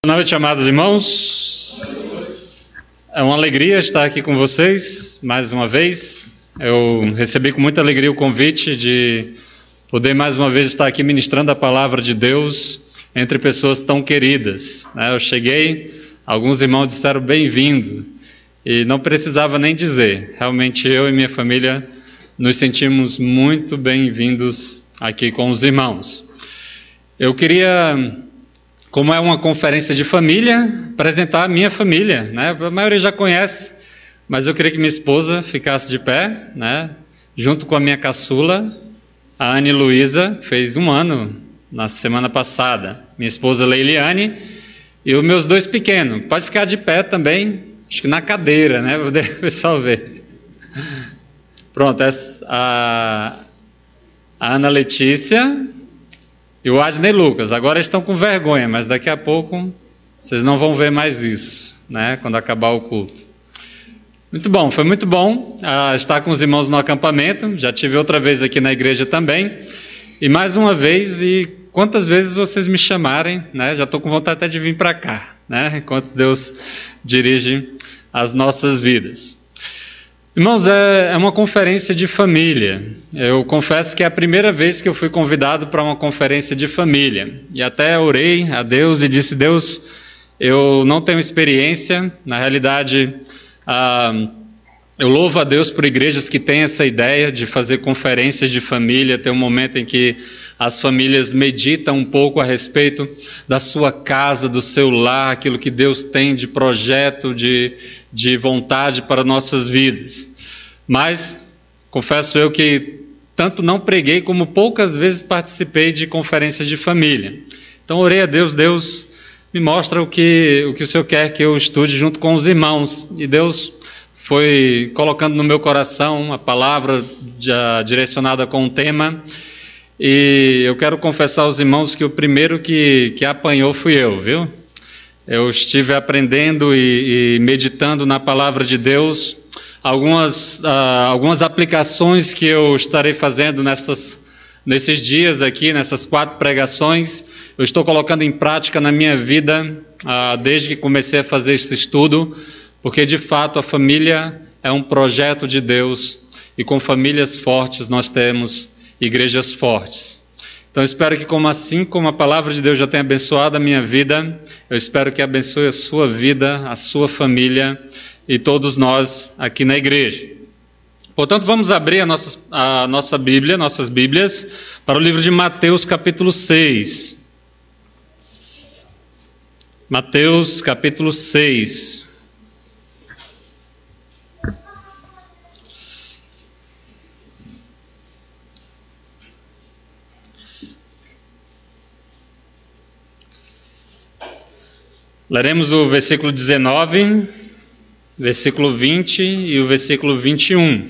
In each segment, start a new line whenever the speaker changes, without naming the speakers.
Boa noite, amados irmãos. É uma alegria estar aqui com vocês mais uma vez. Eu recebi com muita alegria o convite de poder mais uma vez estar aqui ministrando a palavra de Deus entre pessoas tão queridas. Eu cheguei, alguns irmãos disseram bem-vindo e não precisava nem dizer. Realmente eu e minha família nos sentimos muito bem-vindos aqui com os irmãos. Eu queria, como é uma conferência de família, apresentar a minha família, A maioria já conhece, mas eu queria que minha esposa ficasse de pé, Junto com a minha caçula, a Anne Luísa, fez 1 ano na semana passada. Minha esposa Leiliane e os meus 2 pequenos. Pode ficar de pé também, acho que na cadeira, Vou deixar o pessoal ver. Pronto, a Ana Letícia e o Adney Lucas. Agora estão com vergonha, mas daqui a pouco vocês não vão ver mais isso, quando acabar o culto. Muito bom, foi muito bom estar com os irmãos no acampamento. Já tive outra vez aqui na igreja também. E mais uma vez, e quantas vezes vocês me chamarem, Já estou com vontade até de vir para cá, Enquanto Deus dirige as nossas vidas. Irmãos, é uma conferência de família. Eu confesso que é a primeira vez que eu fui convidado para uma conferência de família. E até orei a Deus e disse: Deus, eu não tenho experiência. Na realidade, eu louvo a Deus por igrejas que têm essa ideia de fazer conferências de família, ter um momento em que as famílias meditam um pouco a respeito da sua casa, do seu lar, aquilo que Deus tem de projeto, de vontade para nossas vidas. Mas, confesso eu que tanto não preguei como poucas vezes participei de conferências de família. Então orei a Deus: Deus, me mostra o que o Senhor quer que eu estude junto com os irmãos. E Deus foi colocando no meu coração uma palavra direcionada com um tema. E eu quero confessar aos irmãos que o primeiro que apanhou fui eu, viu? Eu estive aprendendo e meditando na palavra de Deus, algumas aplicações que eu estarei fazendo nesses dias aqui, nessas 4 pregações, eu estou colocando em prática na minha vida, desde que comecei a fazer esse estudo, porque de fato a família é um projeto de Deus, e com famílias fortes nós temos igrejas fortes. Então eu espero que assim como a palavra de Deus já tem abençoado a minha vida, eu espero que abençoe a sua vida, a sua família e todos nós aqui na igreja. Portanto, vamos abrir a nossa Bíblia, nossas Bíblias, para o livro de Mateus capítulo 6. Mateus capítulo 6. Leremos o versículo 19, versículo 20 e o versículo 21.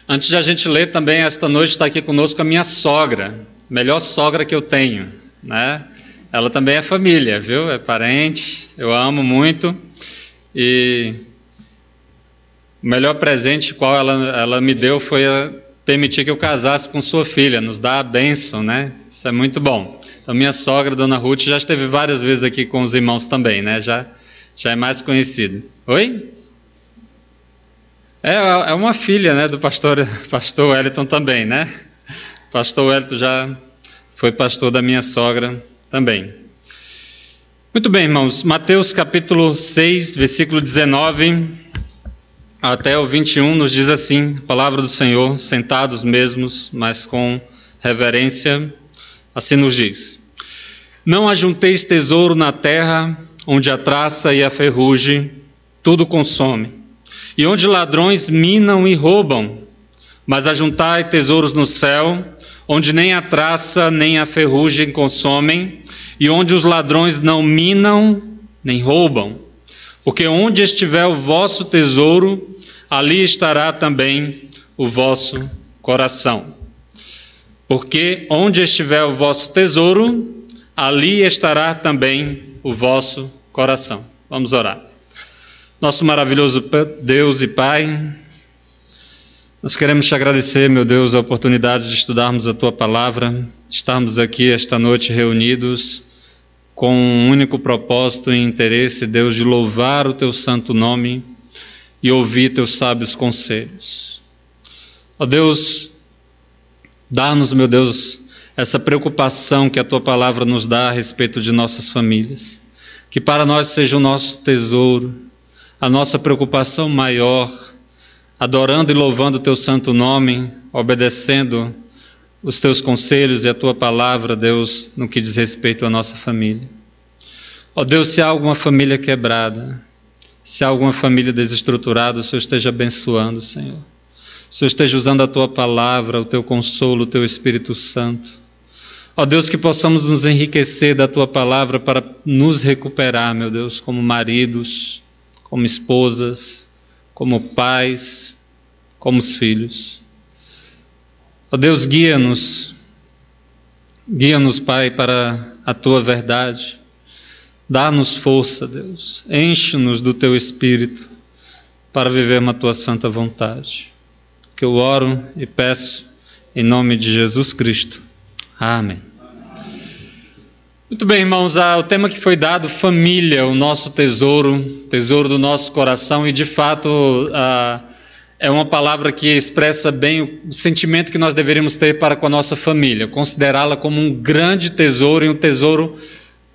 Antes de a gente ler também, esta noite está aqui conosco a minha sogra, melhor sogra que eu tenho, Ela também é família, viu? É parente, eu amo muito. E o melhor presente qual ela me deu foi permitir que eu casasse com sua filha, nos dá a bênção, Isso é muito bom. Então, minha sogra, Dona Ruth, já esteve várias vezes aqui com os irmãos também, Já é mais conhecida. Oi? É uma filha, do pastor Wellington também, Pastor Wellington já foi pastor da minha sogra também. Muito bem, irmãos. Mateus capítulo 6, versículo 19 até o 21 nos diz assim, a palavra do Senhor, sentados mesmos, mas com reverência, assim nos diz: Não ajunteis tesouro na terra, onde a traça e a ferrugem tudo consome, e onde ladrões minam e roubam, mas ajuntai tesouros no céu, onde nem a traça nem a ferrugem consomem, e onde os ladrões não minam nem roubam. Porque onde estiver o vosso tesouro, ali estará também o vosso coração. Porque onde estiver o vosso tesouro, ali estará também o vosso coração. Vamos orar. Nosso maravilhoso Deus e Pai, nós queremos te agradecer, meu Deus, a oportunidade de estudarmos a Tua Palavra, de estarmos aqui esta noite reunidos com um único propósito e interesse, Deus, de louvar o teu santo nome e ouvir teus sábios conselhos. Ó Deus, dá-nos, meu Deus, essa preocupação que a tua palavra nos dá a respeito de nossas famílias. Que para nós seja o nosso tesouro, a nossa preocupação maior, adorando e louvando o teu santo nome, obedecendo os teus conselhos e a tua palavra, Deus, no que diz respeito à nossa família. Ó Deus, se há alguma família quebrada, se há alguma família desestruturada, o Senhor esteja abençoando, Senhor. O Senhor esteja usando a tua palavra, o teu consolo, o teu Espírito Santo. Ó Deus, que possamos nos enriquecer da tua palavra para nos recuperar, meu Deus, como maridos, como esposas, como pais, como filhos. Ó Deus, guia-nos, Pai, para a tua verdade. Dá-nos força, Deus, enche-nos do teu Espírito para vivermos a tua santa vontade. Que eu oro e peço em nome de Jesus Cristo. Amém. Muito bem, irmãos, o tema que foi dado, família, o nosso tesouro, tesouro do nosso coração, e de fato é uma palavra que expressa bem o sentimento que nós deveríamos ter para com a nossa família, considerá-la como um grande tesouro e um tesouro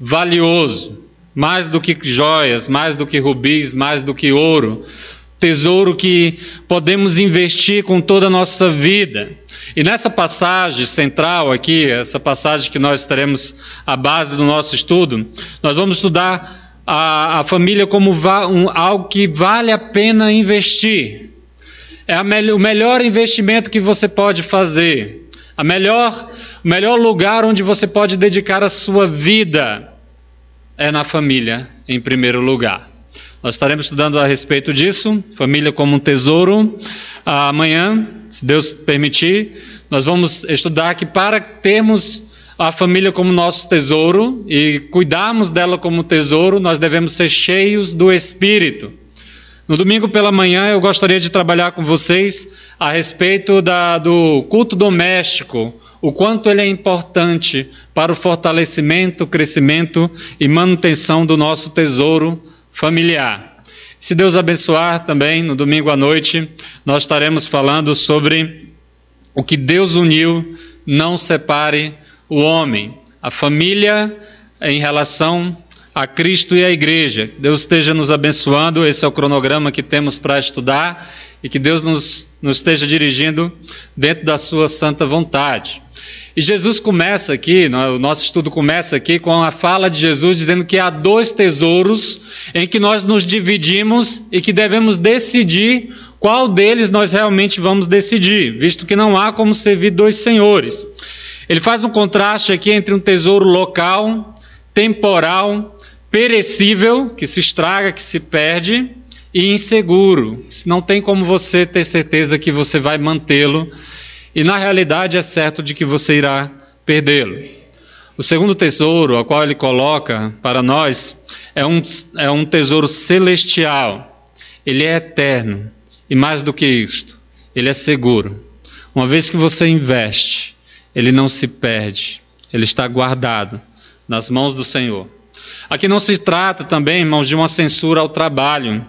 valioso, mais do que joias, mais do que rubis, mais do que ouro, tesouro que podemos investir com toda a nossa vida. E nessa passagem central aqui, essa passagem que nós teremos a base do nosso estudo, nós vamos estudar a família como algo que vale a pena investir. É o melhor investimento que você pode fazer. O melhor lugar onde você pode dedicar a sua vida é na família, em primeiro lugar. Nós estaremos estudando a respeito disso, família como um tesouro. Amanhã, se Deus permitir, nós vamos estudar que para termos a família como nosso tesouro e cuidarmos dela como tesouro, nós devemos ser cheios do Espírito. No domingo pela manhã eu gostaria de trabalhar com vocês a respeito do culto doméstico, o quanto ele é importante para o fortalecimento, crescimento e manutenção do nosso tesouro familiar. Se Deus abençoar também, no domingo à noite, nós estaremos falando sobre o que Deus uniu, não separe o homem. A família em relação a Cristo e a igreja. Deus esteja nos abençoando, esse é o cronograma que temos para estudar e que Deus nos esteja dirigindo dentro da sua santa vontade. E Jesus começa aqui, o nosso estudo começa aqui com a fala de Jesus dizendo que há dois tesouros em que nós nos dividimos e que devemos decidir qual deles nós realmente vamos decidir, visto que não há como servir dois senhores. Ele faz um contraste aqui entre um tesouro local, temporal, perecível, que se estraga, que se perde, e inseguro. Não tem como você ter certeza que você vai mantê-lo, e na realidade é certo de que você irá perdê-lo. O segundo tesouro, ao qual ele coloca para nós, é um tesouro celestial. Ele é eterno, e mais do que isto, ele é seguro. Uma vez que você investe, ele não se perde, ele está guardado nas mãos do Senhor. Aqui não se trata também, irmãos, de uma censura ao trabalho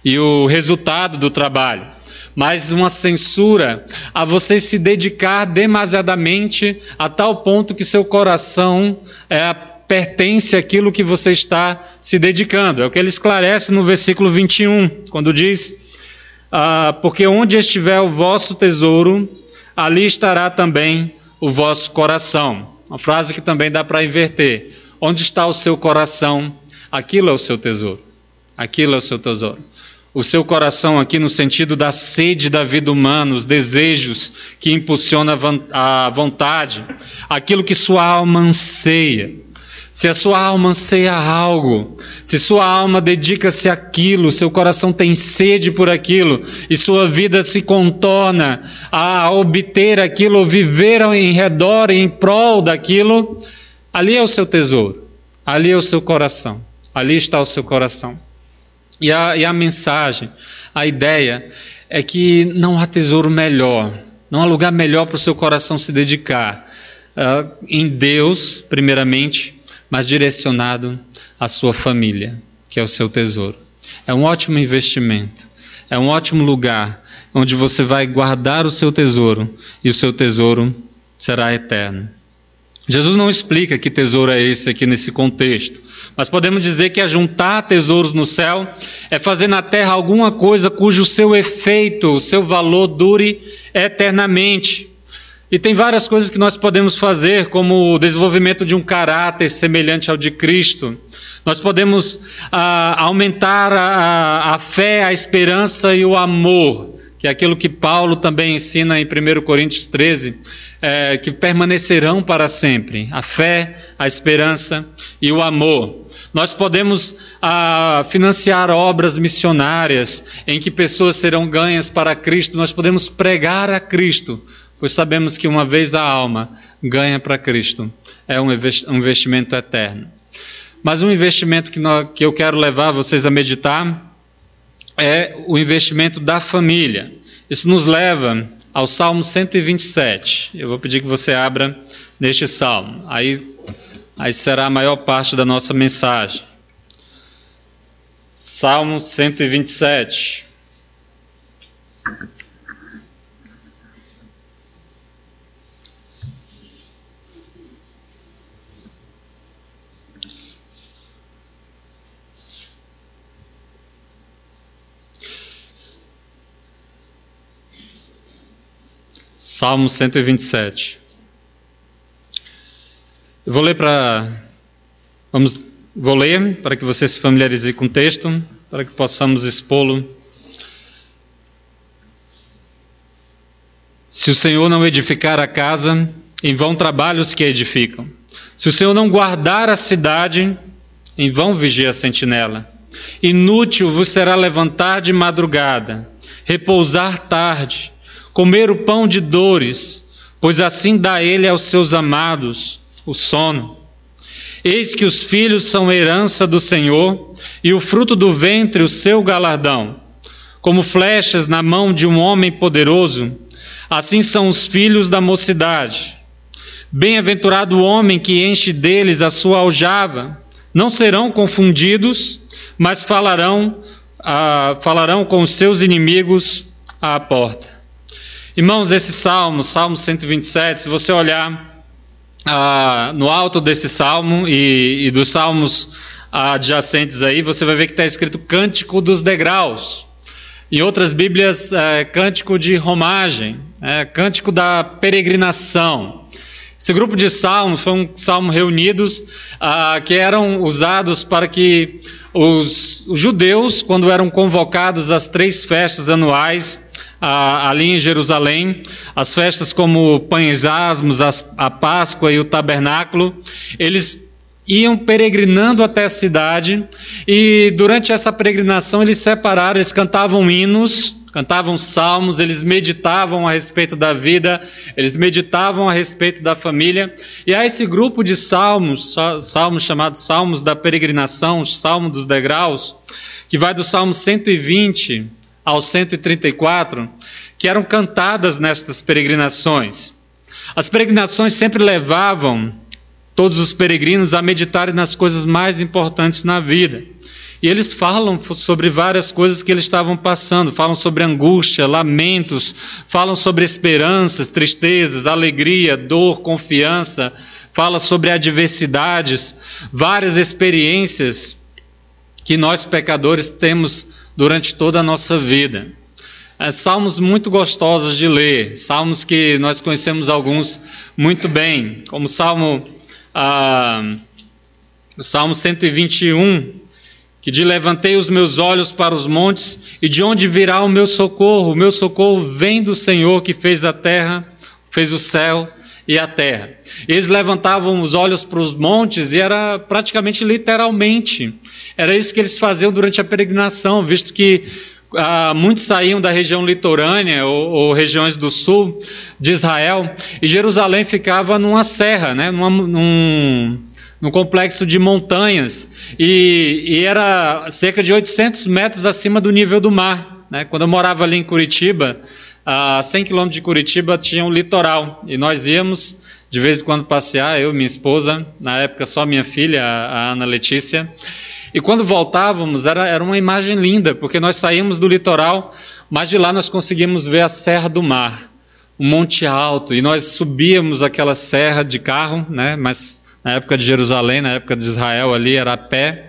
e o resultado do trabalho, mas uma censura a você se dedicar demasiadamente a tal ponto que seu coração pertence àquilo que você está se dedicando. É o que ele esclarece no versículo 21, quando diz, porque onde estiver o vosso tesouro, ali estará também o vosso coração. Uma frase que também dá para inverter. Onde está o seu coração, aquilo é o seu tesouro. Aquilo é o seu tesouro. O seu coração aqui no sentido da sede da vida humana, os desejos que impulsiona a vontade, aquilo que sua alma anseia. Se a sua alma anseia algo, se sua alma dedica-se àquilo, seu coração tem sede por aquilo, e sua vida se contorna a obter aquilo, ou viver em redor e em prol daquilo, ali é o seu tesouro, ali é o seu coração, ali está o seu coração. E a mensagem, a ideia é que não há tesouro melhor, não há lugar melhor para o seu coração se dedicar em Deus, primeiramente, mas direcionado à sua família, que é o seu tesouro. É um ótimo investimento, é um ótimo lugar onde você vai guardar o seu tesouro e o seu tesouro será eterno. Jesus não explica que tesouro é esse aqui nesse contexto, mas podemos dizer que ajuntar tesouros no céu é fazer na terra alguma coisa cujo seu efeito, o seu valor dure eternamente. E tem várias coisas que nós podemos fazer, como o desenvolvimento de um caráter semelhante ao de Cristo. Nós podemos aumentar a fé, a esperança e o amor, que é aquilo que Paulo também ensina em 1 Coríntios 13, que permanecerão para sempre. A fé, a esperança e o amor. Nós podemos financiar obras missionárias em que pessoas serão ganhas para Cristo. Nós podemos pregar a Cristo, pois sabemos que uma vez a alma ganha para Cristo é um investimento eterno. Mas um investimento que eu quero levar vocês a meditar é o investimento da família. Isso nos leva ao Salmo 127. Eu vou pedir que você abra neste salmo. Aí será a maior parte da nossa mensagem. Salmo 127. Salmo 127. Eu vou ler para que você se familiarize com o texto, para que possamos expô-lo. Se o Senhor não edificar a casa, em vão trabalham os que a edificam. Se o Senhor não guardar a cidade, em vão vigia a sentinela. Inútil vos será levantar de madrugada, repousar tarde, comer o pão de dores, pois assim dá ele aos seus amados o sono. Eis que os filhos são herança do Senhor, e o fruto do ventre o seu galardão. Como flechas na mão de um homem poderoso, assim são os filhos da mocidade. Bem-aventurado o homem que enche deles a sua aljava. Não serão confundidos, mas falarão com os seus inimigos à porta. Irmãos, esse Salmo 127, se você olhar no alto desse Salmo e dos Salmos adjacentes aí, você vai ver que está escrito Cântico dos Degraus. Em outras Bíblias, Cântico de Romagem, Cântico da Peregrinação. Esse grupo de salmos foi um salmo reunidos que eram usados para que os judeus, quando eram convocados às 3 festas anuais, ali em Jerusalém, as festas como Pães Asmos, a Páscoa e o Tabernáculo, eles iam peregrinando até a cidade e durante essa peregrinação eles separaram, eles cantavam hinos, cantavam salmos, eles meditavam a respeito da vida, eles meditavam a respeito da família. E há esse grupo de salmos chamados Salmos da Peregrinação, o Salmo dos Degraus, que vai do Salmo 120 ao 134, que eram cantadas nestas peregrinações. As peregrinações sempre levavam todos os peregrinos a meditarem nas coisas mais importantes na vida. E eles falam sobre várias coisas que eles estavam passando, falam sobre angústia, lamentos, falam sobre esperanças, tristezas, alegria, dor, confiança, falam sobre adversidades, várias experiências que nós pecadores temos durante toda a nossa vida. Salmos muito gostosos de ler, salmos que nós conhecemos alguns muito bem, como o Salmo 121, que diz: levantei os meus olhos para os montes, e de onde virá o meu socorro? O meu socorro vem do Senhor que fez a terra, fez o céu e a terra. Eles levantavam os olhos para os montes e era praticamente literalmente. Era isso que eles faziam durante a peregrinação, visto que muitos saíam da região litorânea ou regiões do sul de Israel, e Jerusalém ficava numa serra, né, num complexo de montanhas, e era cerca de 800 metros acima do nível do mar, né? Quando eu morava ali em Curitiba, a 100 quilômetros de Curitiba tinha um litoral, e nós íamos de vez em quando passear, eu e minha esposa, na época só minha filha, a Ana Letícia. E quando voltávamos, era uma imagem linda, porque nós saímos do litoral, mas de lá nós conseguimos ver a Serra do Mar, um monte alto, e nós subíamos aquela serra de carro, né? Mas na época de Jerusalém, na época de Israel ali, era a pé,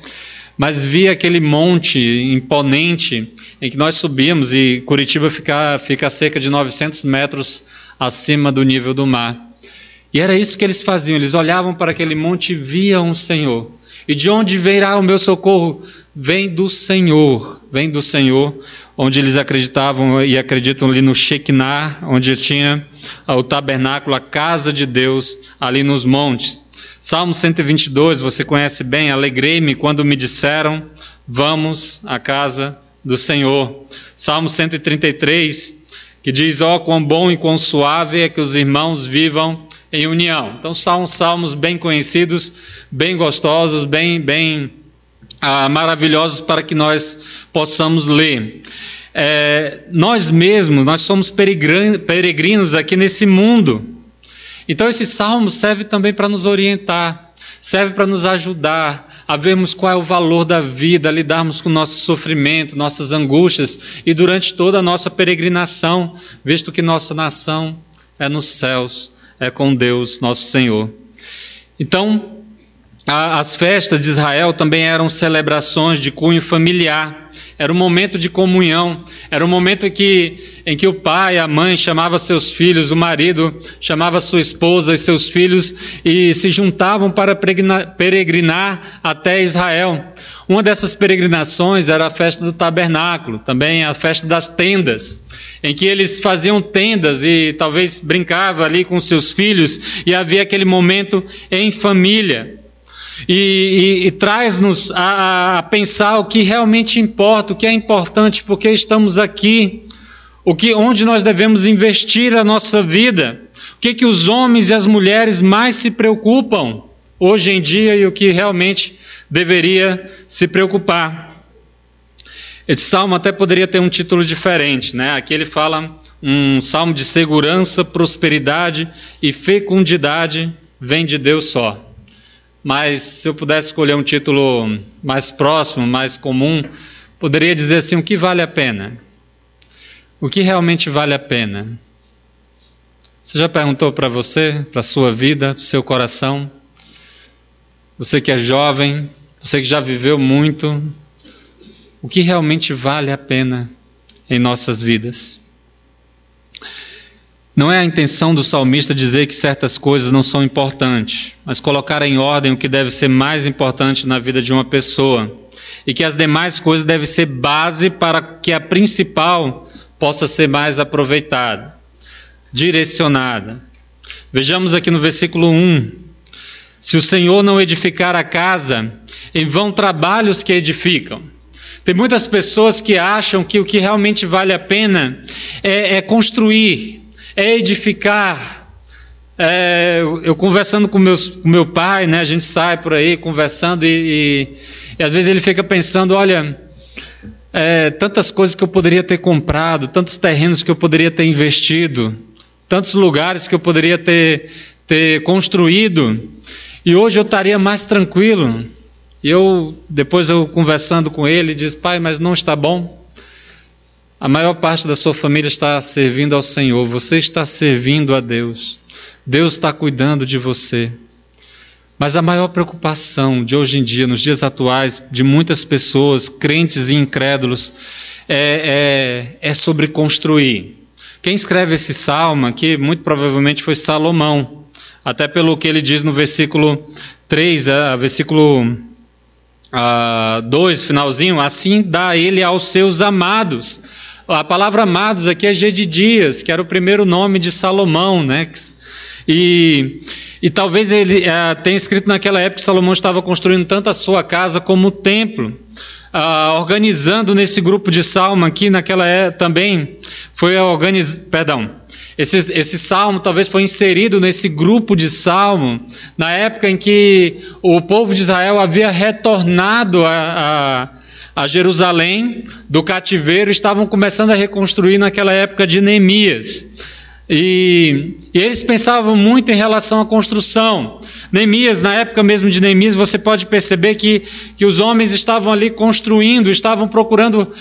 mas via aquele monte imponente em que nós subíamos, e Curitiba fica a cerca de 900 metros acima do nível do mar. E era isso que eles faziam, eles olhavam para aquele monte e viam o Senhor. E de onde virá o meu socorro? Vem do Senhor, onde eles acreditavam e acreditam ali no Shekinah, onde tinha o tabernáculo, a casa de Deus, ali nos montes. Salmo 122, você conhece bem, alegrei-me quando me disseram, vamos à casa do Senhor. Salmo 133, que diz, ó, quão bom e quão suave é que os irmãos vivam em união. Então são salmos bem conhecidos, bem gostosos, bem maravilhosos para que nós possamos ler. Nós mesmos, nós somos peregrinos aqui nesse mundo. Então esse salmo serve também para nos orientar, serve para nos ajudar a vermos qual é o valor da vida, a lidarmos com o nosso sofrimento, nossas angústias e durante toda a nossa peregrinação, visto que nossa nação é nos céus, é com Deus, nosso Senhor. Então, as festas de Israel também eram celebrações de cunho familiar. Era um momento de comunhão, era um momento em que o pai, a mãe chamava seus filhos, o marido chamava sua esposa e seus filhos e se juntavam para peregrinar até Israel. Uma dessas peregrinações era a festa do tabernáculo, também a festa das tendas, em que eles faziam tendas e talvez brincavam ali com seus filhos e havia aquele momento em família. E traz-nos a pensar o que realmente importa, o que é importante, porque estamos aqui, onde nós devemos investir a nossa vida, o que os homens e as mulheres mais se preocupam hoje em dia e o que realmente deveria se preocupar. Esse salmo até poderia ter um título diferente, né? Aqui ele fala um salmo de segurança, prosperidade e fecundidade vem de Deus só. Mas se eu pudesse escolher um título mais próximo, mais comum, poderia dizer assim, o que vale a pena? O que realmente vale a pena? Você já perguntou para você, para a sua vida, para o seu coração? Você que é jovem, você que já viveu muito, o que realmente vale a pena em nossas vidas? Não é a intenção do salmista dizer que certas coisas não são importantes, mas colocar em ordem o que deve ser mais importante na vida de uma pessoa e que as demais coisas devem ser base para que a principal possa ser mais aproveitada, direcionada. Vejamos aqui no versículo 1. Se o Senhor não edificar a casa, em vão trabalham os que edificam. Tem muitas pessoas que acham que o que realmente vale a pena é construir, é edificar. Eu conversando com meu pai, né, a gente sai por aí conversando e às vezes ele fica pensando, olha, tantas coisas que eu poderia ter comprado, tantos terrenos que eu poderia ter investido, tantos lugares que eu poderia ter construído, e hoje eu estaria mais tranquilo. E depois eu conversando com ele, diz, pai, mas não está bom? A maior parte da sua família está servindo ao Senhor, você está servindo a Deus, Deus está cuidando de você. Mas a maior preocupação de hoje em dia, nos dias atuais, de muitas pessoas, crentes e incrédulos, é sobre construir. Quem escreve esse salmo aqui, muito provavelmente foi Salomão, até pelo que ele diz no versículo 3, versículo 2, finalzinho, assim dá ele aos seus amados. A palavra amados aqui é Gedidias, que era o primeiro nome de Salomão, né? E talvez ele tenha escrito naquela época que Salomão estava construindo tanto a sua casa como o templo. Organizando nesse grupo de salmo aqui, naquela época também foi esse salmo talvez foi inserido nesse grupo de salmo na época em que o povo de Israel havia retornado a Jerusalém do cativeiro, estavam começando a reconstruir naquela época de Neemias. E eles pensavam muito em relação à construção. Neemias, na época mesmo de Neemias, você pode perceber que os homens estavam ali construindo, estavam procurando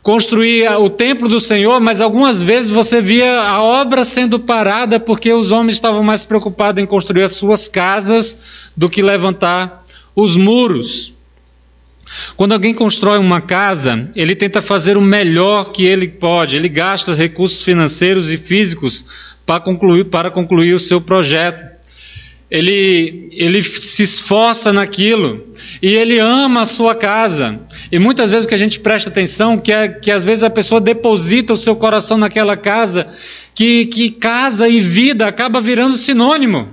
construir o templo do Senhor, mas algumas vezes você via a obra sendo parada porque os homens estavam mais preocupados em construir as suas casas do que levantar os muros. Quando alguém constrói uma casa, ele tenta fazer o melhor que ele pode, ele gasta recursos financeiros e físicos para concluir o seu projeto. Ele se esforça naquilo e ele ama a sua casa. E muitas vezes o que a gente presta atenção que às vezes a pessoa deposita o seu coração naquela casa, que casa e vida acaba virando sinônimo.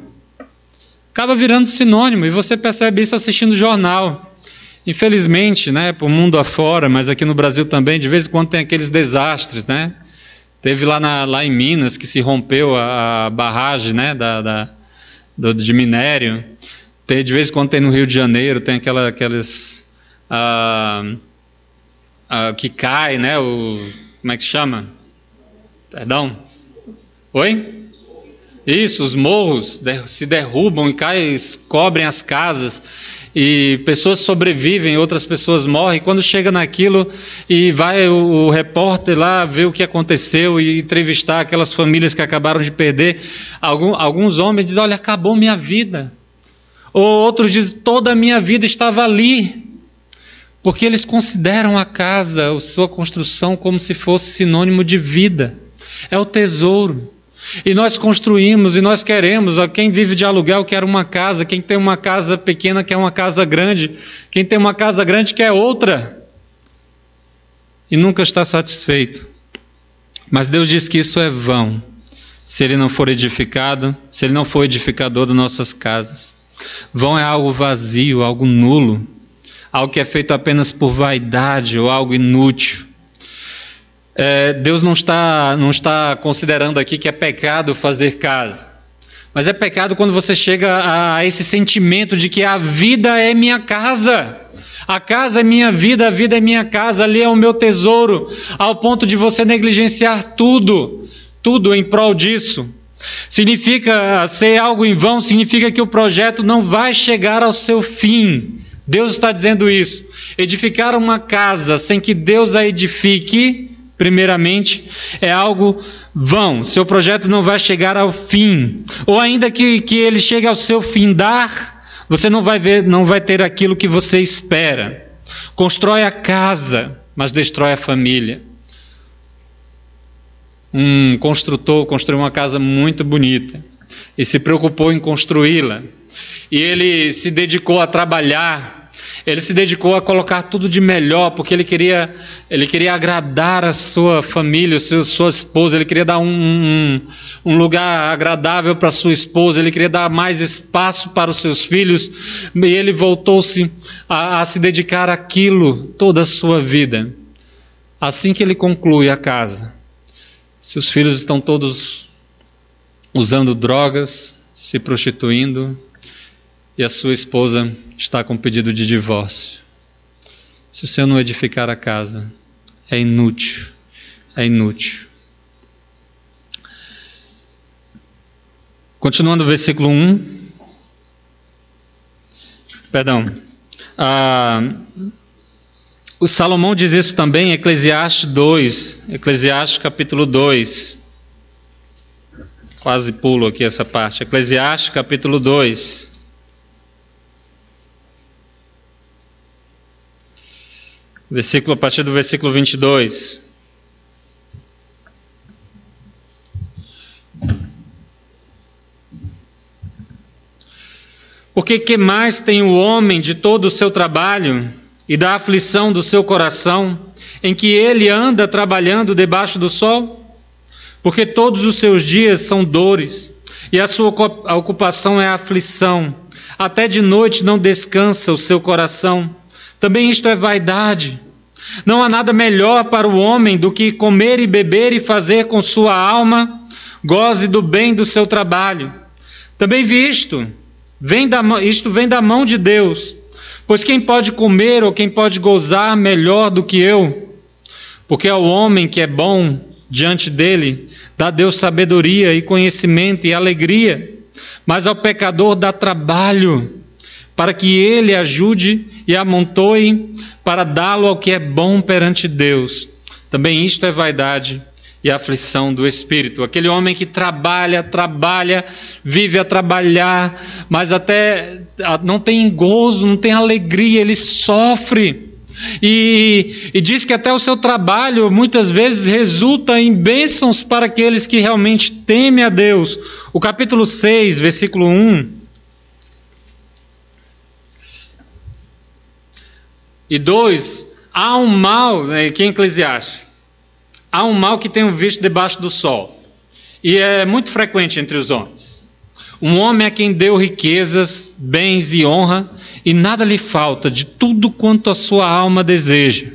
E você percebe isso assistindo jornal. Infelizmente, né, para o mundo afora, mas aqui no Brasil também, de vez em quando tem aqueles desastres, né? Teve lá em Minas que se rompeu a barragem, né, de minério. De vez em quando tem no Rio de Janeiro, tem aqueles que cai, né? Como é que chama? Perdão? Oi? Isso, os morros se derrubam e caem, cobrem as casas. E pessoas sobrevivem, outras pessoas morrem. Quando chega naquilo e vai o repórter lá ver o que aconteceu e entrevistar aquelas famílias que acabaram de perder, alguns homens dizem: olha, acabou minha vida. Ou outros dizem: toda a minha vida estava ali. Porque eles consideram a casa, a sua construção, como se fosse sinônimo de vida. É o tesouro. E nós construímos e nós queremos, quem vive de aluguel quer uma casa, quem tem uma casa pequena quer uma casa grande, quem tem uma casa grande quer outra, e nunca está satisfeito. Mas Deus diz que isso é vão, se Ele não for edificado, se Ele não for edificador das nossas casas. Vão é algo vazio, algo nulo, algo que é feito apenas por vaidade ou algo inútil. Deus não está considerando aqui que é pecado fazer casa, mas é pecado quando você chega a esse sentimento de que a vida é minha casa, a casa é minha vida, a vida é minha casa, ali é o meu tesouro, ao ponto de você negligenciar tudo em prol disso. Significa ser algo em vão, significa que o projeto não vai chegar ao seu fim. Deus está dizendo isso. Edificar uma casa sem que Deus a edifique, primeiramente, é algo vão. Seu projeto não vai chegar ao fim. Ou ainda que ele chegue ao seu findar, você não vai ter aquilo que você espera. Constrói a casa, mas destrói a família. Um construtor construiu uma casa muito bonita e se preocupou em construí-la. E ele se dedicou a trabalhar. Ele se dedicou a colocar tudo de melhor, porque ele queria agradar a sua família, sua esposa. Ele queria dar um lugar agradável para sua esposa. Ele queria dar mais espaço para os seus filhos. E ele voltou-se a se dedicar àquilo toda a sua vida. Assim que ele conclui a casa, seus filhos estão todos usando drogas, se prostituindo, e a sua esposa está com pedido de divórcio. Se o Senhor não edificar a casa, é inútil, é inútil. Continuando o versículo 1. O Salomão diz isso também em Eclesiastes 2, Eclesiastes capítulo 2. Quase pulo aqui essa parte. Eclesiastes capítulo 2. A partir do versículo 22. Porque que mais tem o homem de todo o seu trabalho e da aflição do seu coração, em que ele anda trabalhando debaixo do sol? Porque todos os seus dias são dores, e a sua ocupação é a aflição. Até de noite não descansa o seu coração. Também isto é vaidade. Não há nada melhor para o homem do que comer e beber e fazer com sua alma goze do bem do seu trabalho. Também vi isto vem da mão de Deus. Pois quem pode comer ou quem pode gozar melhor do que eu? Porque ao homem que é bom diante dele, dá a Deus sabedoria e conhecimento e alegria, mas ao pecador dá trabalho, para que ele ajude e amontoe para dá-lo ao que é bom perante Deus. Também isto é vaidade e aflição do espírito. Aquele homem que trabalha, vive a trabalhar, mas até não tem gozo, não tem alegria, ele sofre. E diz que até o seu trabalho muitas vezes resulta em bênçãos para aqueles que realmente temem a Deus. O capítulo 6, versículo 1 e 2, há um mal, aqui em Eclesiastes, há um mal que tenho visto debaixo do sol, e é muito frequente entre os homens. Um homem a quem deu riquezas, bens e honra, e nada lhe falta de tudo quanto a sua alma deseja.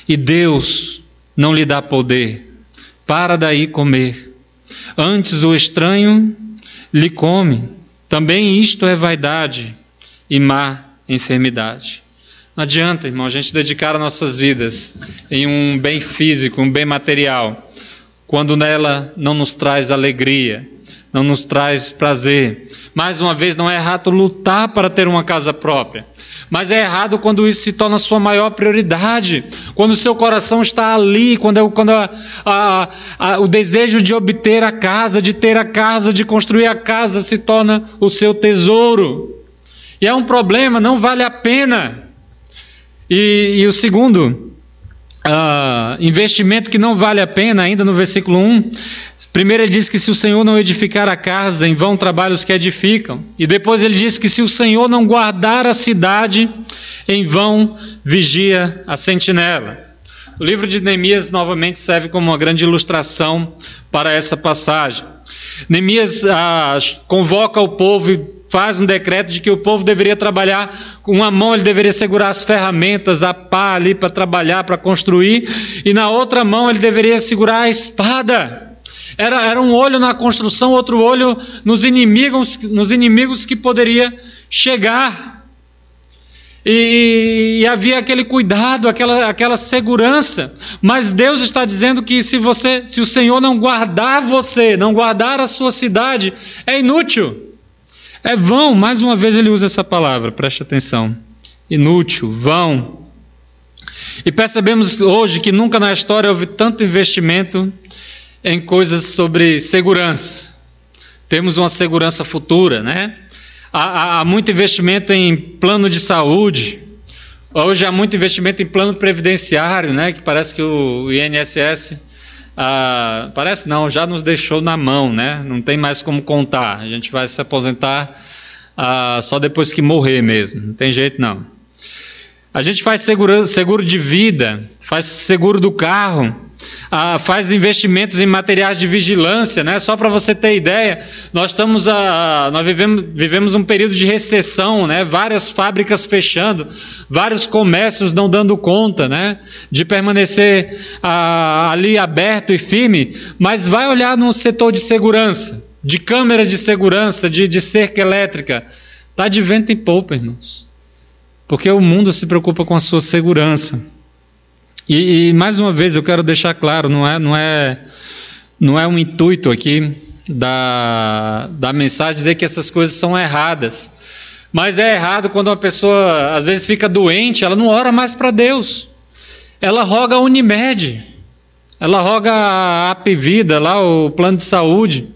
E Deus não lhe dá poder para daí comer. Antes o estranho lhe come. Também isto é vaidade e má enfermidade. Não adianta, irmão, a gente dedicar as nossas vidas em um bem físico, um bem material, quando nela não nos traz alegria, não nos traz prazer. Mais uma vez, não é errado lutar para ter uma casa própria, mas é errado quando isso se torna a sua maior prioridade, quando o seu coração está ali, quando o desejo de obter a casa, de ter a casa, de construir a casa se torna o seu tesouro. E é um problema, não vale a pena. E o segundo investimento que não vale a pena, ainda no versículo 1, primeiro ele diz que se o Senhor não edificar a casa, em vão trabalham os que edificam. E depois ele diz que se o Senhor não guardar a cidade, em vão vigia a sentinela. O livro de Neemias novamente serve como uma grande ilustração para essa passagem. Neemias convoca o povo e faz um decreto de que o povo deveria trabalhar com uma mão, ele deveria segurar as ferramentas, a pá ali para trabalhar, para construir, e na outra mão ele deveria segurar a espada. Era um olho na construção, outro olho nos inimigos que poderia chegar. E havia aquele cuidado, aquela segurança. Mas Deus está dizendo que se o Senhor não guardar você, não guardar a sua cidade, é inútil. É vão, mais uma vez ele usa essa palavra, preste atenção. Inútil, vão. E percebemos hoje que nunca na história houve tanto investimento em coisas sobre segurança. Temos uma segurança futura, né? Há muito investimento em plano de saúde. Hoje há muito investimento em plano previdenciário, né? Que parece que o INSS... parece não, já nos deixou na mão, né? Não tem mais como contar. A gente vai se aposentar só depois que morrer mesmo. Não tem jeito não. A gente faz seguro de vida, faz seguro do carro, faz investimentos em materiais de vigilância, né? Só para você ter ideia, nós vivemos um período de recessão, né? Várias fábricas fechando, vários comércios não dando conta, né? De permanecer ali aberto e firme, mas vai olhar no setor de segurança, de câmeras de segurança, de cerca elétrica, está de vento em popa, irmãos, porque o mundo se preocupa com a sua segurança. E mais uma vez eu quero deixar claro, não é um intuito aqui da mensagem dizer que essas coisas são erradas, mas é errado quando uma pessoa às vezes fica doente, ela não ora mais para Deus, ela roga a Unimed, ela roga a Apvida, lá o plano de saúde.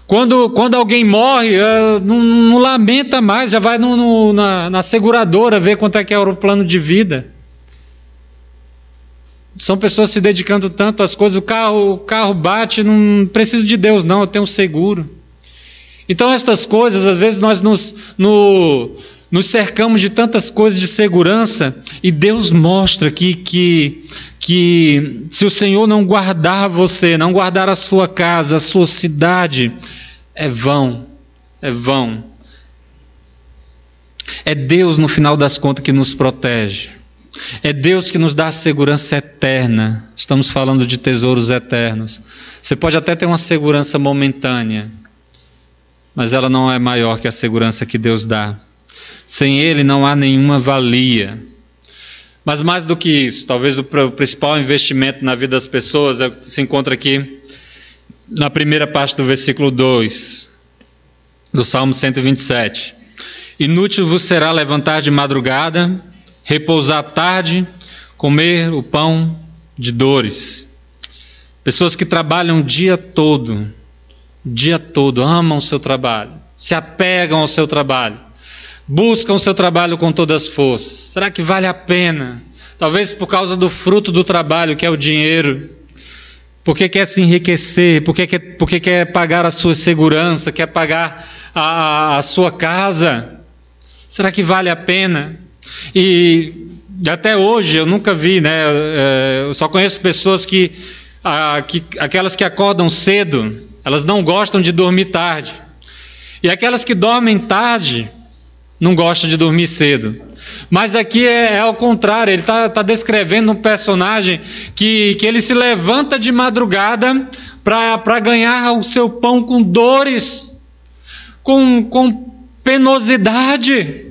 Quando alguém morre, não lamenta mais, já vai na seguradora ver quanto é que é o plano de vida. São pessoas se dedicando tanto às coisas, o carro bate, não preciso de Deus não, eu tenho seguro. Então estas coisas, às vezes nós nos cercamos de tantas coisas de segurança, e Deus mostra que se o Senhor não guardar você, não guardar a sua casa, a sua cidade, é vão, é vão. É Deus no final das contas que nos protege. É Deus que nos dá a segurança eterna. Estamos falando de tesouros eternos. Você pode até ter uma segurança momentânea, mas ela não é maior que a segurança que Deus dá. Sem Ele não há nenhuma valia. Mas mais do que isso, talvez o principal investimento na vida das pessoas se encontra aqui na primeira parte do versículo 2 do Salmo 127. Inútil vos será levantar de madrugada, repousar à tarde, comer o pão de dores. Pessoas que trabalham o dia todo, amam o seu trabalho, se apegam ao seu trabalho, buscam o seu trabalho com todas as forças. Será que vale a pena? Talvez por causa do fruto do trabalho, que é o dinheiro. Porque quer se enriquecer, porque quer pagar a sua segurança, quer pagar a sua casa. Será que vale a pena? E até hoje eu nunca vi, né? Eu só conheço pessoas aquelas que acordam cedo, elas não gostam de dormir tarde. E aquelas que dormem tarde não gostam de dormir cedo. Mas aqui é ao contrário, ele está descrevendo um personagem que ele se levanta de madrugada para ganhar o seu pão com dores, com penosidade.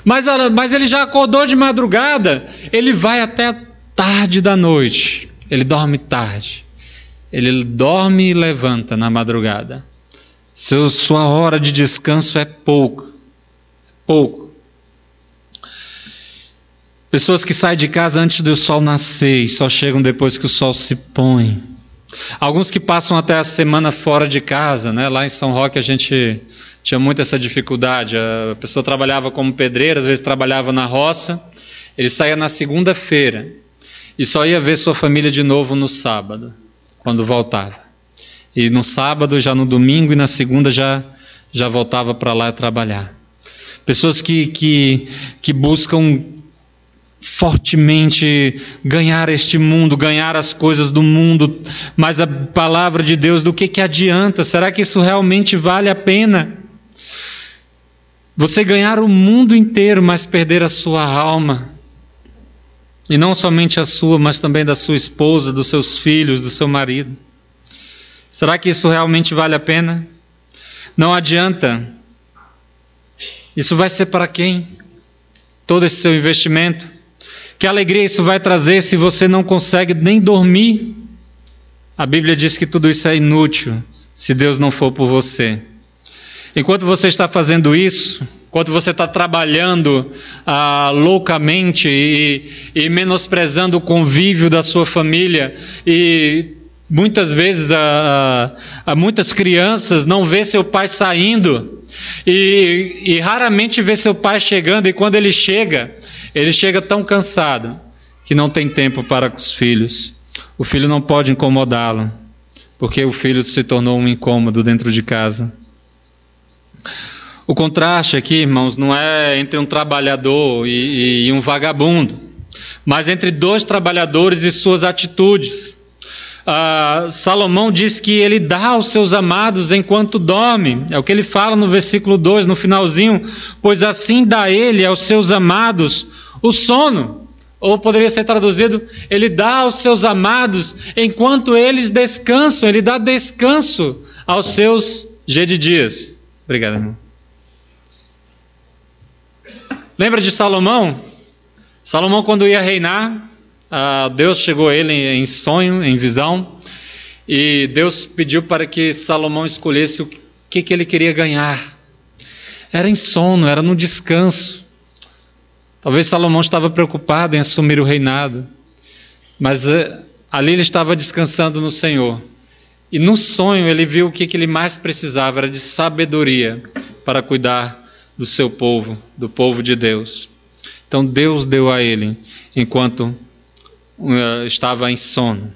Mas ele já acordou de madrugada, ele vai até a tarde da noite, ele dorme tarde, ele dorme e levanta na madrugada. Sua hora de descanso é pouco. Pessoas que saem de casa antes do sol nascer e só chegam depois que o sol se põe. Alguns que passam até a semana fora de casa, né? Lá em São Roque a gente tinha muito essa dificuldade. A pessoa trabalhava como pedreiro, às vezes trabalhava na roça. Ele saía na segunda-feira e só ia ver sua família de novo no sábado, quando voltava. E no sábado, já no domingo e na segunda já voltava para lá trabalhar. Pessoas que buscam fortemente ganhar este mundo, ganhar as coisas do mundo, mas a palavra de Deus, do que adianta? Será que isso realmente vale a pena? Você ganhar o mundo inteiro, mas perder a sua alma, e não somente a sua, mas também da sua esposa, dos seus filhos, do seu marido. Será que isso realmente vale a pena? Não adianta. Isso vai ser para quem? Todo esse seu investimento? Que alegria isso vai trazer se você não consegue nem dormir? A Bíblia diz que tudo isso é inútil se Deus não for por você. Enquanto você está fazendo isso, enquanto você está trabalhando loucamente e menosprezando o convívio da sua família, e muitas vezes muitas crianças não vê seu pai saindo e raramente vê seu pai chegando, e quando ele chega tão cansado que não tem tempo para os filhos. O filho não pode incomodá-lo, porque o filho se tornou um incômodo dentro de casa. O contraste aqui, irmãos, não é entre um trabalhador e um vagabundo, mas entre dois trabalhadores e suas atitudes. Salomão diz que ele dá aos seus amados enquanto dorme. É o que ele fala no versículo 2, no finalzinho. Pois assim dá ele aos seus amados o sono. Ou poderia ser traduzido, ele dá aos seus amados enquanto eles descansam. Ele dá descanso aos seus jedidias. Obrigado, irmão. Lembra de Salomão? Salomão, quando ia reinar, Deus chegou a ele em sonho, em visão, e Deus pediu para que Salomão escolhesse o que ele queria ganhar. Era em sono, era no descanso. Talvez Salomão estava preocupado em assumir o reinado, mas ali ele estava descansando no Senhor. E no sonho ele viu o que ele mais precisava, era de sabedoria para cuidar do seu povo, do povo de Deus. Então Deus deu a ele enquanto estava em sono.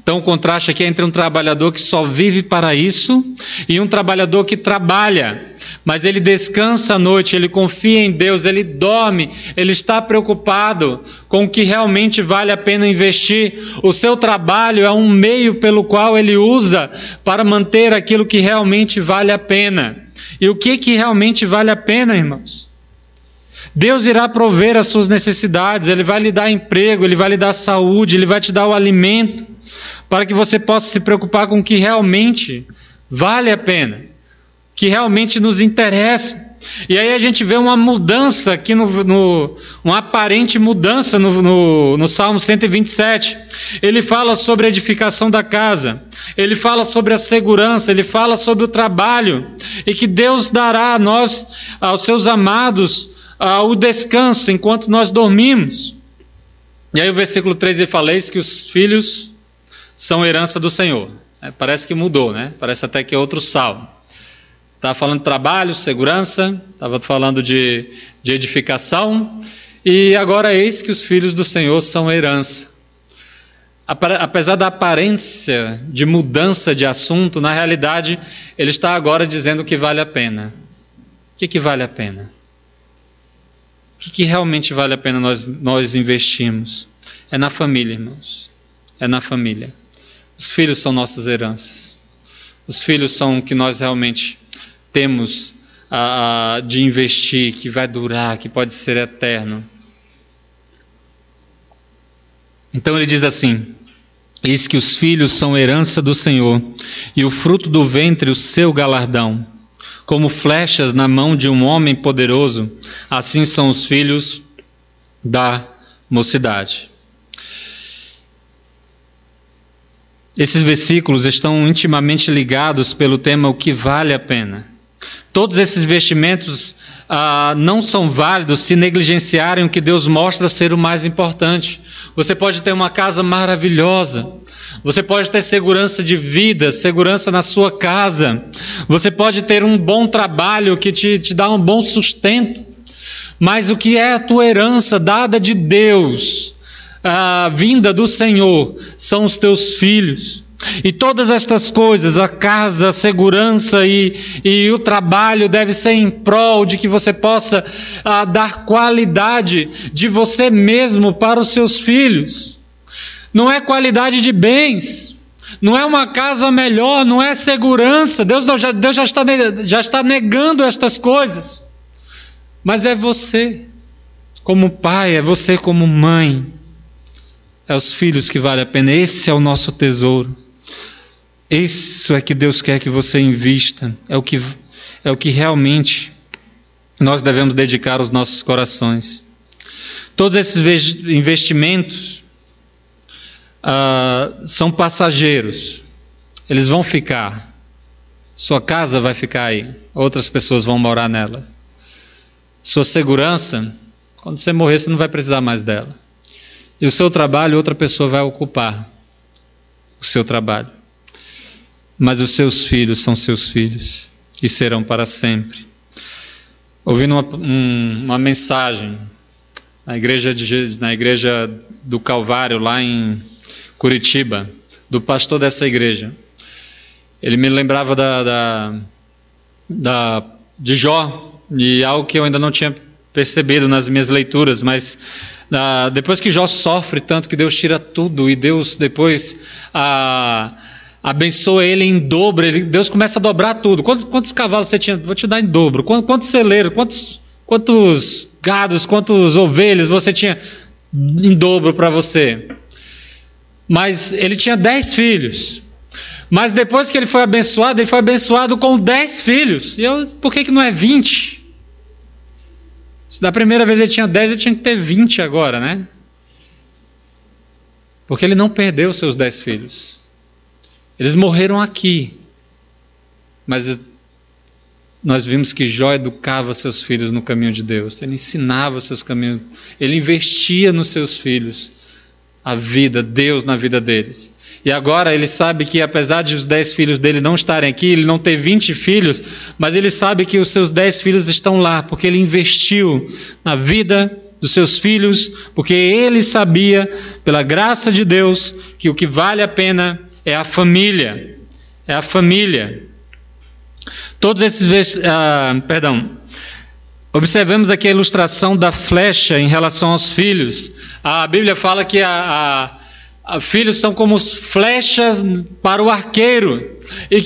Então o contraste aqui é entre um trabalhador que só vive para isso e um trabalhador que trabalha, mas ele descansa à noite, ele confia em Deus, ele dorme, ele está preocupado com o que realmente vale a pena investir. O seu trabalho é um meio pelo qual ele usa para manter aquilo que realmente vale a pena. E o que realmente vale a pena, irmãos? Deus irá prover as suas necessidades, Ele vai lhe dar emprego, Ele vai lhe dar saúde, Ele vai te dar o alimento, para que você possa se preocupar com o que realmente vale a pena, que realmente nos interessa. E aí a gente vê uma mudança aqui, uma aparente mudança no Salmo 127. Ele fala sobre a edificação da casa, ele fala sobre a segurança, ele fala sobre o trabalho, e que Deus dará a nós, aos seus amados, o descanso enquanto nós dormimos. E aí o versículo 3 ele fala: eis que os filhos são herança do Senhor. Parece que mudou, né? Parece até que é outro salmo. Estava falando de trabalho, segurança, estava falando de edificação, e agora eis que os filhos do Senhor são herança. Apesar da aparência de mudança de assunto, na realidade ele está agora dizendo que vale a pena. O que vale a pena? O que realmente vale a pena nós investirmos? É na família, irmãos. É na família. Os filhos são nossas heranças. Os filhos são o que nós realmente temos de investir, que vai durar, que pode ser eterno. Então ele diz assim: eis que os filhos são herança do Senhor, e o fruto do ventre o seu galardão. Como flechas na mão de um homem poderoso, assim são os filhos da mocidade. Esses versículos estão intimamente ligados pelo tema o que vale a pena. Todos esses investimentos não são válidos se negligenciarem o que Deus mostra ser o mais importante. Você pode ter uma casa maravilhosa, você pode ter segurança de vida, segurança na sua casa, você pode ter um bom trabalho que te dá um bom sustento, mas o que é a tua herança dada de Deus, vinda do Senhor, são os teus filhos. E todas estas coisas, a casa, a segurança e o trabalho deve ser em prol de que você possa dar qualidade de você mesmo para os seus filhos. Não é qualidade de bens, não é uma casa melhor, não é segurança. Deus já está negando estas coisas. Mas é você como pai, é você como mãe, é os filhos que vale a pena. Esse é o nosso tesouro. Isso é que Deus quer que você invista, é o que realmente nós devemos dedicar aos nossos corações. Todos esses investimentos são passageiros, eles vão ficar, sua casa vai ficar aí, outras pessoas vão morar nela. Sua segurança, quando você morrer você não vai precisar mais dela. E o seu trabalho, outra pessoa vai ocupar o seu trabalho. Mas os seus filhos são seus filhos e serão para sempre. Ouvindo uma mensagem na igreja do Calvário, lá em Curitiba, do pastor dessa igreja. Ele me lembrava de Jó, e algo que eu ainda não tinha percebido nas minhas leituras, mas depois que Jó sofre tanto que Deus tira tudo, e Deus depois abençoa ele em dobro, Deus começa a dobrar tudo. Quantos cavalos você tinha? Vou te dar em dobro. Quantos celeiros, quantos gados, quantas ovelhas você tinha em dobro para você? Mas ele tinha 10 filhos. Mas depois que ele foi abençoado com 10 filhos. Por que não é 20? Se da primeira vez ele tinha 10, ele tinha que ter 20 agora, né? Porque ele não perdeu seus 10 filhos. Eles morreram aqui, mas nós vimos que Jó educava seus filhos no caminho de Deus, ele ensinava seus caminhos, ele investia nos seus filhos, a vida, Deus na vida deles. E agora ele sabe que apesar de os 10 filhos dele não estarem aqui, ele não ter 20 filhos, mas ele sabe que os seus 10 filhos estão lá, porque ele investiu na vida dos seus filhos, porque ele sabia, pela graça de Deus, que o que vale a pena é a família. É a família. Todos esses observemos aqui a ilustração da flecha em relação aos filhos. A Bíblia fala que filhos são como flechas para o arqueiro, e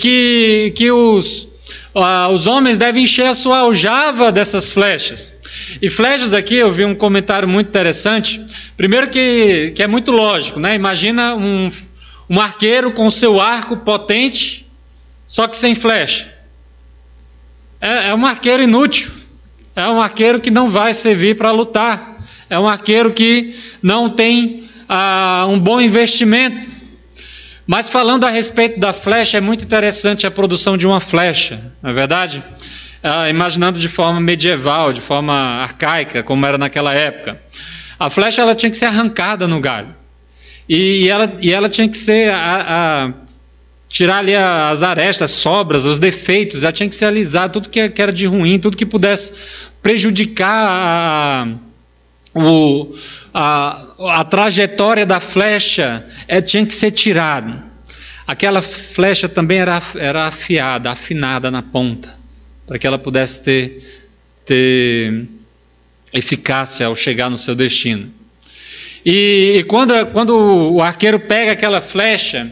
que os homens devem encher a sua aljava dessas flechas. E flechas aqui, eu vi um comentário muito interessante. Primeiro que é muito lógico, né? Imagina um arqueiro com seu arco potente, só que sem flecha. É um arqueiro inútil. É um arqueiro que não vai servir para lutar. É um arqueiro que não tem um bom investimento. Mas falando a respeito da flecha, é muito interessante a produção de uma flecha, não é verdade? Imaginando de forma medieval, de forma arcaica, como era naquela época. A flecha ela tinha que ser arrancada no galho. E ela tinha que ser... tirar ali as arestas, as sobras, os defeitos, ela tinha que ser alisada, tudo que era de ruim, tudo que pudesse prejudicar a trajetória da flecha, tinha que ser tirado. Aquela flecha também era afiada, afinada na ponta, para que ela pudesse ter eficácia ao chegar no seu destino. E quando o arqueiro pega aquela flecha,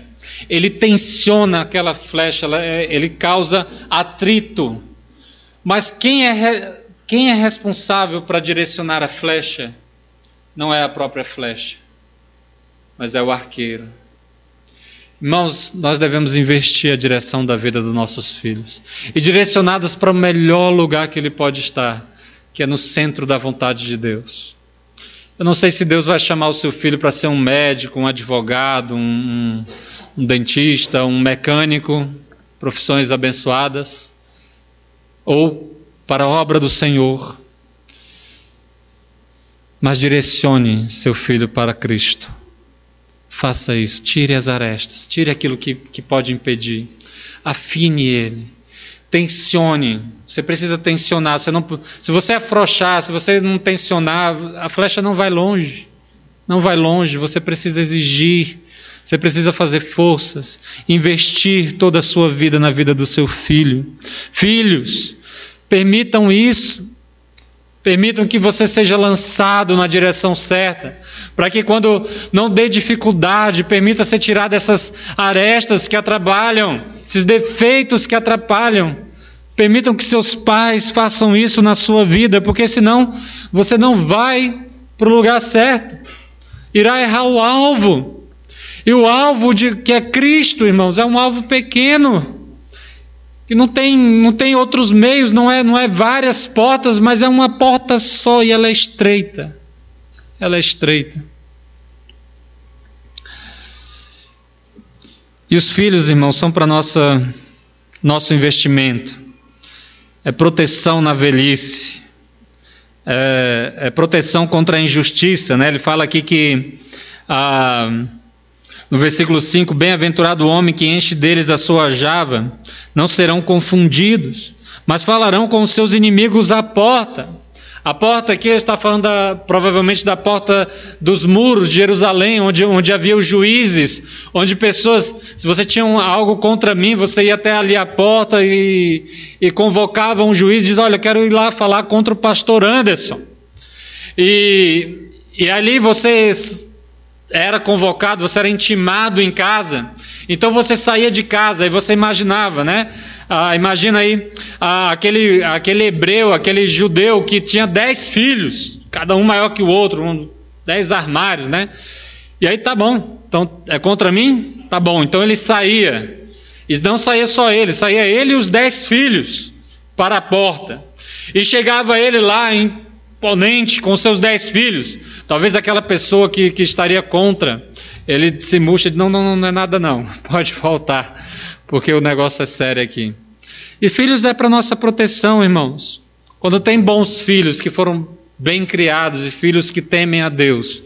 ele tensiona aquela flecha, ele causa atrito. Mas quem é responsável para direcionar a flecha? Não é a própria flecha, mas é o arqueiro. Irmãos, nós devemos investir a direção da vida dos nossos filhos e direcionadas para o melhor lugar que ele pode estar, que é no centro da vontade de Deus. Eu não sei se Deus vai chamar o seu filho para ser um médico, um advogado, um dentista, um mecânico, profissões abençoadas, ou para a obra do Senhor. Mas direcione seu filho para Cristo. Faça isso, tire as arestas, tire aquilo que pode impedir, afine ele, tensione. Você precisa tensionar. Se você afrouxar, se você não tensionar, a flecha não vai longe. Não vai longe. Você precisa exigir, você precisa fazer forças, investir toda a sua vida na vida do seu filho. Filhos, permitam isso. Permitam que você seja lançado na direção certa, para que quando não dê dificuldade, permita ser tirado dessas arestas que atrapalham, esses defeitos que atrapalham. Permitam que seus pais façam isso na sua vida, porque senão você não vai para o lugar certo. Irá errar o alvo. E o alvo que é Cristo, irmãos, é um alvo pequeno. Que não tem outros meios, não é várias portas, mas é uma porta só e ela é estreita. Ela é estreita. E os filhos, irmãos, são para nosso investimento. É proteção na velhice. É proteção contra a injustiça, né? Ele fala aqui que no versículo 5, bem-aventurado o homem que enche deles a sua aljava, não serão confundidos, mas falarão com os seus inimigos à porta. A porta aqui está falando provavelmente da porta dos muros de Jerusalém, onde havia os juízes, onde pessoas, se você tinha algo contra mim, você ia até ali à porta e convocava um juiz e diz, olha, eu quero ir lá falar contra o pastor Anderson. E ali você era convocado, você era intimado em casa, então você saía de casa e você imaginava, né? Imagina aí aquele hebreu, aquele judeu que tinha 10 filhos, cada um maior que o outro, 10 armários, né? E aí tá bom, então é contra mim? Tá bom, então ele saía, e não saía só ele, saía ele e os 10 filhos para a porta, e chegava ele lá imponente com seus 10 filhos. Talvez aquela pessoa que estaria contra, ele se murcha e diz, não é nada não, pode voltar, porque o negócio é sério aqui. E filhos é para nossa proteção, irmãos. Quando tem bons filhos que foram bem criados e filhos que temem a Deus,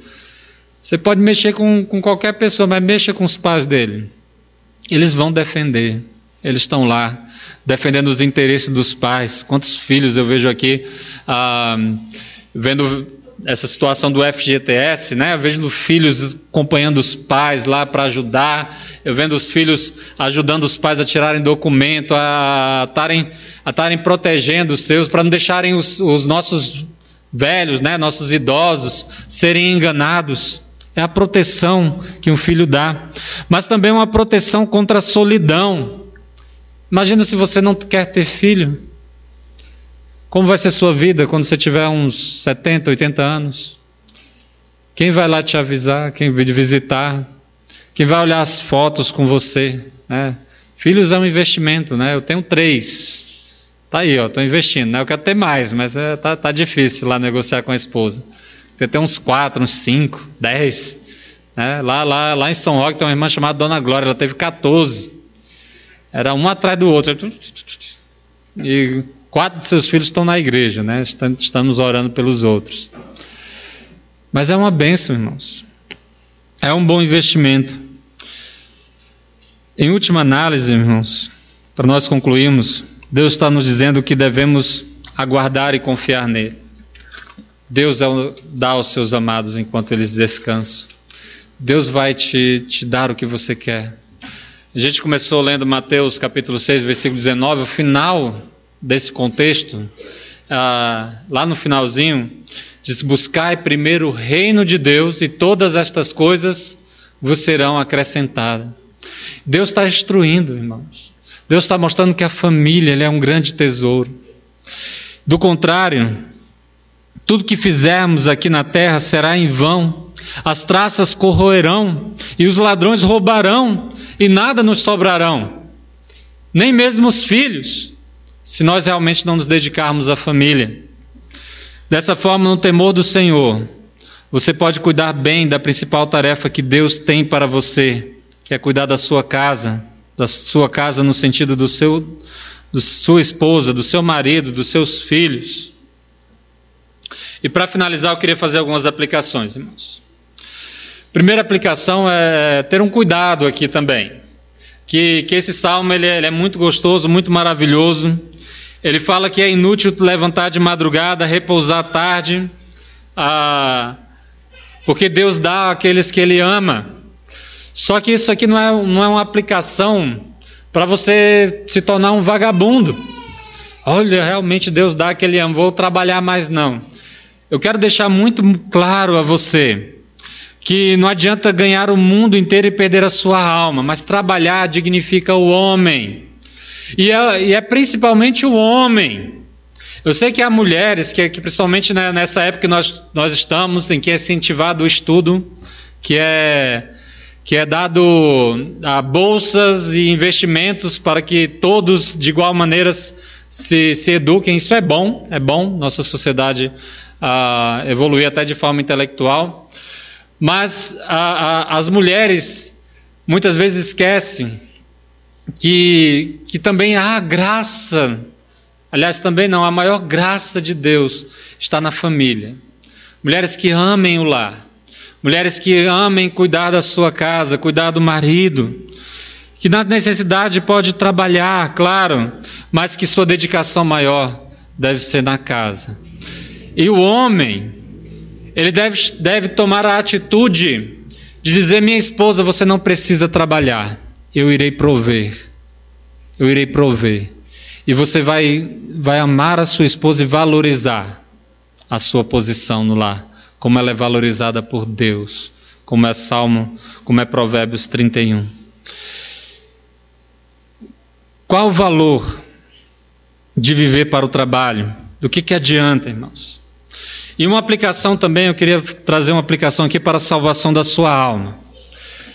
você pode mexer com qualquer pessoa, mas mexa com os pais dele. Eles vão defender, eles estão lá, defendendo os interesses dos pais. Quantos filhos eu vejo aqui, vendo essa situação do FGTS, né? Eu vejo filhos acompanhando os pais lá para ajudar, eu vendo os filhos ajudando os pais a tirarem documento, a estarem protegendo os seus, para não deixarem os nossos velhos, né? Nossos idosos serem enganados. É a proteção que um filho dá, mas também uma proteção contra a solidão. Imagina se você não quer ter filho. Como vai ser sua vida quando você tiver uns 70, 80 anos? Quem vai lá te avisar? Quem vai te visitar? Quem vai olhar as fotos com você? Né? Filhos é um investimento, né? Eu tenho 3. Tá aí, ó, estou investindo, né? Eu quero ter mais, mas tá difícil lá negociar com a esposa. Porque tem uns 4, uns 5, 10. Né? Lá em São Roque tem uma irmã chamada Dona Glória, ela teve 14. Era um atrás do outro. E 4 de seus filhos estão na igreja, né? Estamos orando pelos outros. Mas é uma bênção, irmãos. É um bom investimento. Em última análise, irmãos, para nós concluirmos, Deus está nos dizendo que devemos aguardar e confiar nele. Deus dá aos seus amados enquanto eles descansam. Deus vai te dar o que você quer. A gente começou lendo Mateus capítulo 6, versículo 19, o final desse contexto, lá no finalzinho, diz: buscai primeiro o reino de Deus e todas estas coisas vos serão acrescentadas. Deus está instruindo, irmãos. Deus está mostrando que a família é um grande tesouro. Do contrário, tudo que fizermos aqui na terra será em vão. As traças corroerão e os ladrões roubarão e nada nos sobrarão, nem mesmo os filhos, se nós realmente não nos dedicarmos à família. Dessa forma, no temor do Senhor, você pode cuidar bem da principal tarefa que Deus tem para você, que é cuidar da sua casa no sentido da sua esposa, do seu marido, dos seus filhos. E para finalizar, eu queria fazer algumas aplicações, irmãos. Primeira aplicação é ter um cuidado aqui também, que esse salmo ele é muito gostoso, muito maravilhoso. Ele fala que é inútil levantar de madrugada, repousar à tarde, porque Deus dá àqueles que Ele ama. Só que isso aqui não é uma aplicação para você se tornar um vagabundo. Olha, realmente Deus dá que Ele ama, vou trabalhar mais não. Eu quero deixar muito claro a você que não adianta ganhar o mundo inteiro e perder a sua alma, mas trabalhar dignifica o homem. E é principalmente o homem. Eu sei que há mulheres que principalmente nessa época que nós estamos, em que é incentivado o estudo, que é dado bolsas e investimentos para que todos de igual maneira se eduquem. Isso é bom, nossa sociedade evoluir até de forma intelectual. Mas as mulheres muitas vezes esquecem que também há graça, aliás, também não, a maior graça de Deus está na família. Mulheres que amem o lar, mulheres que amem cuidar da sua casa, cuidar do marido, que na necessidade pode trabalhar, claro, mas que sua dedicação maior deve ser na casa. E o homem, ele deve tomar a atitude de dizer: minha esposa, você não precisa trabalhar, eu irei prover. E você vai amar a sua esposa e valorizar a sua posição no lar, como ela é valorizada por Deus, como é Provérbios 31. Qual o valor de viver para o trabalho? Do que adianta, irmãos? E uma aplicação também, eu queria trazer uma aplicação aqui para a salvação da sua alma.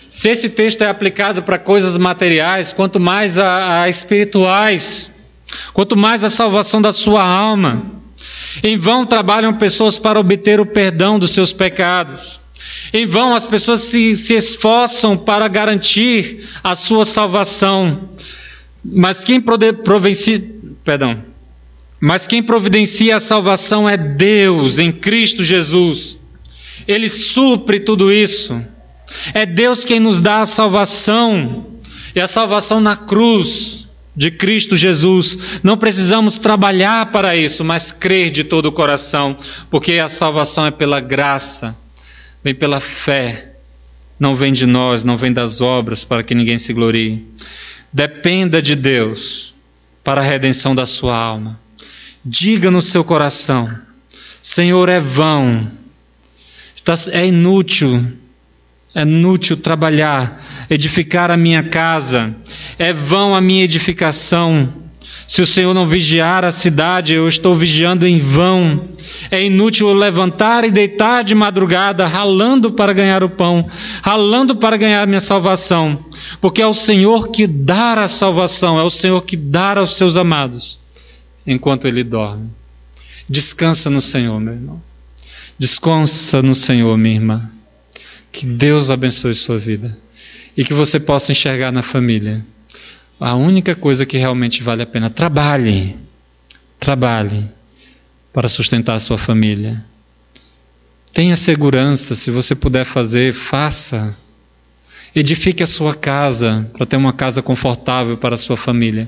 Se esse texto é aplicado para coisas materiais, quanto mais a espirituais, quanto mais a salvação da sua alma. Em vão trabalham pessoas para obter o perdão dos seus pecados. Em vão as pessoas se esforçam para garantir a sua salvação. Mas quem providencia a salvação é Deus em Cristo Jesus. Ele supre tudo isso. É Deus quem nos dá a salvação. E a salvação na cruz de Cristo Jesus. Não precisamos trabalhar para isso, mas crer de todo o coração, porque a salvação é pela graça, vem pela fé, não vem de nós, não vem das obras, para que ninguém se glorie. Dependa de Deus para a redenção da sua alma. Diga no seu coração: Senhor, é vão, é inútil trabalhar, edificar a minha casa, é vão a minha edificação. Se o Senhor não vigiar a cidade, eu estou vigiando em vão. É inútil eu levantar e deitar de madrugada, ralando para ganhar o pão, ralando para ganhar minha salvação, porque é o Senhor que dá a salvação, é o Senhor que dá aos seus amados. enquanto ele dorme. Descansa no Senhor, meu irmão. Descansa no Senhor, minha irmã. Que Deus abençoe sua vida. E que você possa enxergar na família a única coisa que realmente vale a pena. Trabalhe. Trabalhe para sustentar a sua família. Tenha segurança, se você puder fazer, faça. Edifique a sua casa para ter uma casa confortável para a sua família.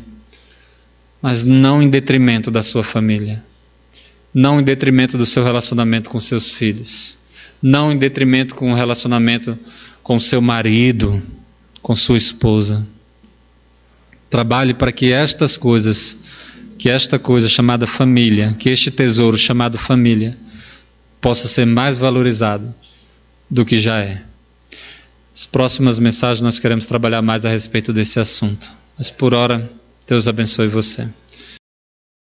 Mas não em detrimento da sua família. Não em detrimento do seu relacionamento com seus filhos. Não em detrimento com o relacionamento com seu marido, com sua esposa. Trabalhe para que estas coisas, que esta coisa chamada família, que este tesouro chamado família, possa ser mais valorizado do que já é. As próximas mensagens nós queremos trabalhar mais a respeito desse assunto. Mas por hora, Deus abençoe você.